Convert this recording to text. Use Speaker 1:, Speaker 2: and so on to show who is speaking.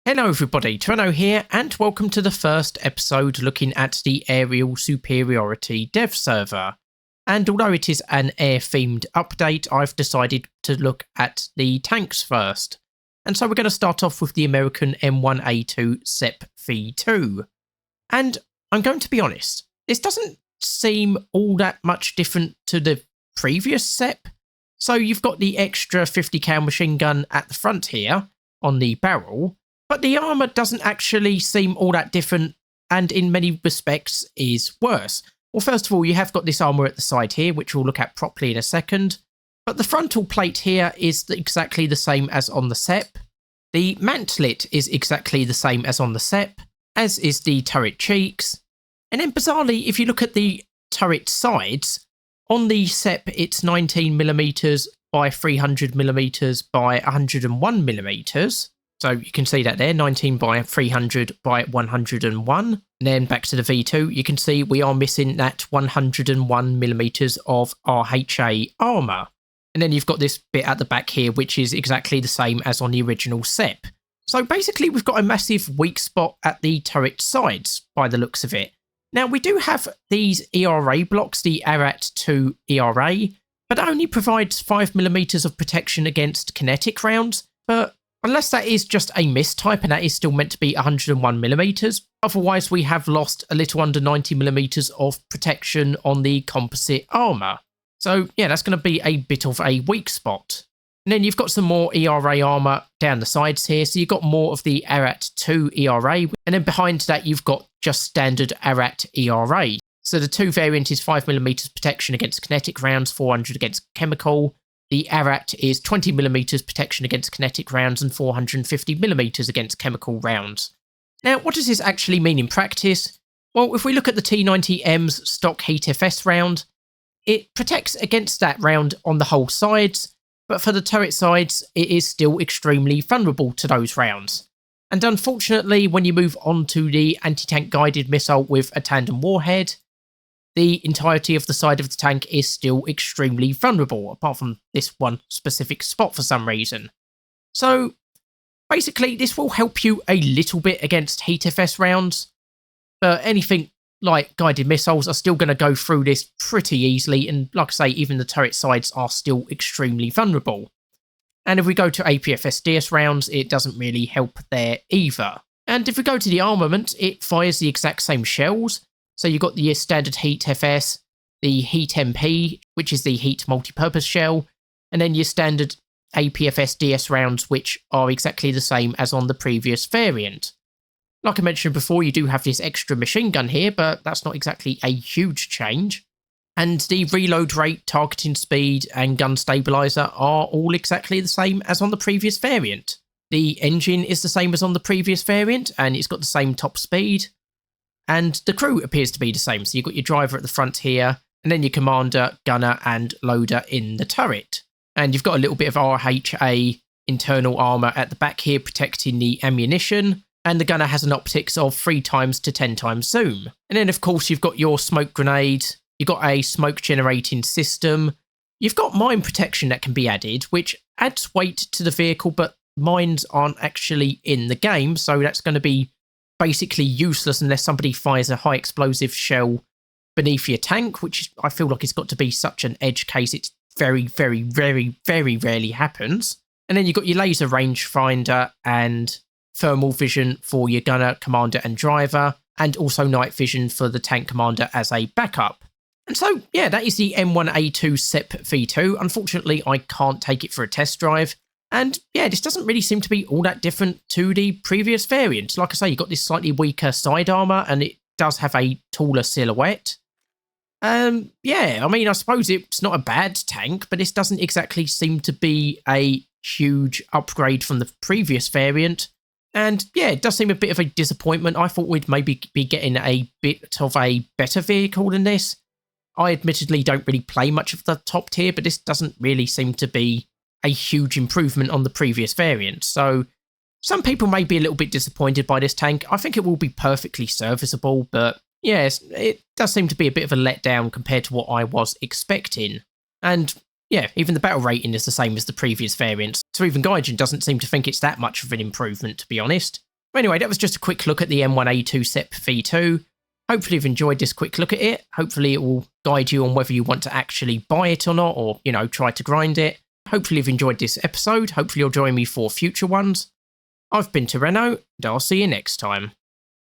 Speaker 1: Hello everybody, Toronto here, and welcome to the first episode looking at the Aerial Superiority dev server. And although it is an air-themed update, I've decided to look at the tanks first. And so we're going to start off with the American M1A2 SEP V2. And I'm going to be honest, this doesn't seem all that much different to the previous SEP. So you've got the extra 50 cal machine gun at the front here on the barrel, but the armour doesn't actually seem all that different, and in many respects is worse. Well, first of all, you have got this armour at the side here, which we'll look at properly in a second, but the frontal plate here is exactly the same as on the SEP. The mantlet is exactly the same as on the SEP, as is the turret cheeks. And then bizarrely, if you look at the turret sides, on the SEP it's 19mm by 300mm by 101mm. So you can see that there, 19 by 300 by 101. And then back to the V2, you can see we are missing that 101mm of RHA armour. And then you've got this bit at the back here, which is exactly the same as on the original SEP. So basically we've got a massive weak spot at the turret sides, by the looks of it. Now we do have these ERA blocks, the ARAT-2 ERA, but that only provides 5mm of protection against kinetic rounds, but unless that is just a mistype and that is still meant to be 101mm, otherwise we have lost a little under 90mm of protection on the composite armour. So yeah, that's going to be a bit of a weak spot. And then you've got some more ERA armour down the sides here, so you've got more of the ARAT-2 ERA, and then behind that you've got just standard ARAT ERA. So the two variant is 5mm protection against kinetic rounds, 400 against chemical. The ARAT is 20mm protection against kinetic rounds and 450mm against chemical rounds. Now, what does this actually mean in practice? Well, if we look at the T90M's stock HeatFS round, it protects against that round on the whole sides, but for the turret sides, it is still extremely vulnerable to those rounds. And unfortunately, when you move on to the anti-tank guided missile with a tandem warhead, the entirety of the side of the tank is still extremely vulnerable, apart from this one specific spot for some reason. So, basically, this will help you a little bit against HeatFS rounds, but anything like guided missiles are still going to go through this pretty easily, and like I say, even the turret sides are still extremely vulnerable. And if we go to APFS DS rounds, it doesn't really help there either. And if we go to the armament, it fires the exact same shells. So you've got the standard HeatFS, the Heat MP, which is the Heat multipurpose shell, and then your standard APFS DS rounds, which are exactly the same as on the previous variant. Like I mentioned before, you do have this extra machine gun here, but that's not exactly a huge change. And the reload rate, targeting speed, and gun stabilizer are all exactly the same as on the previous variant. The engine is the same as on the previous variant, and it's got the same top speed. And the crew appears to be the same. So you've got your driver at the front here, and then your commander, gunner, and loader in the turret. And you've got a little bit of RHA internal armour at the back here protecting the ammunition. And the gunner has an optics of 3 times to 10 times zoom. And then, of course, you've got your smoke grenade. You've got a smoke generating system. You've got mine protection that can be added, which adds weight to the vehicle, but mines aren't actually in the game. So that's going to be basically useless unless somebody fires a high explosive shell beneath your tank, which I feel like it's got to be such an edge case. It's very, very, very, very rarely happens. And then you've got your laser rangefinder and thermal vision for your gunner, commander and driver, and also night vision for the tank commander as a backup. And so, yeah, that is the M1A2 SEP V2. Unfortunately, I can't take it for a test drive. And yeah, this doesn't really seem to be all that different to the previous variant. Like I say, you've got this slightly weaker side armour, and it does have a taller silhouette. Yeah, I mean, I suppose it's not a bad tank, but this doesn't exactly seem to be a huge upgrade from the previous variant. And yeah, it does seem a bit of a disappointment. I thought we'd maybe be getting a bit of a better vehicle than this. I admittedly don't really play much of the top tier, but this doesn't really seem to be a huge improvement on the previous variant. So some people may be a little bit disappointed by this tank. I think it will be perfectly serviceable, but yes, it does seem to be a bit of a letdown compared to what I was expecting. And yeah, even the battle rating is the same as the previous variants, so even Gaijin doesn't seem to think it's that much of an improvement, to be honest. Anyway, that was just a quick look at the M1A2 SEP V2. Hopefully you've enjoyed this quick look at it. Hopefully it will guide you on whether you want to actually buy it or not, or, try to grind it. Hopefully you've enjoyed this episode. Hopefully you'll join me for future ones. I've been Tyranno, and I'll see you next time.